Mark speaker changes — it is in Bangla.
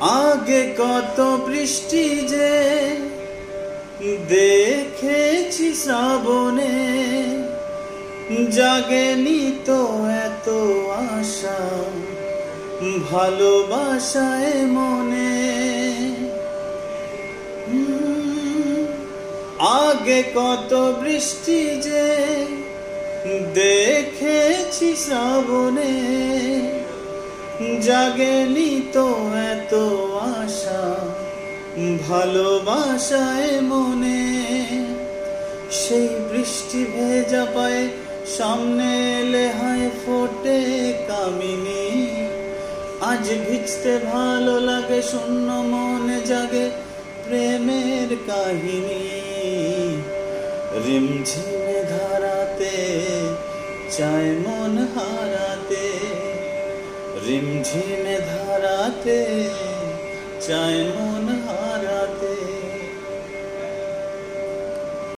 Speaker 1: আগে কত বৃষ্টি যে দেখেছি শ্রাবণে, জাগেনি তো এত আশা ভালোবাসায় মনে। আগে কত বৃষ্টি যে দেখেছি শ্রাবণে, জাগেনি তো এত আশা ভালোবাসায় মনে। সেই বৃষ্টি ভেজা পায়ে সামনে এলে হায় ফোটে কামিনী। আজ ভিজতে ভালো লাগে, শূন্য মনে জাগে প্রেমের কাহিনী। রিমঝিমে ধারাতে চায় মন হারাতে, রিমঝিমে ধারাতে চায় মন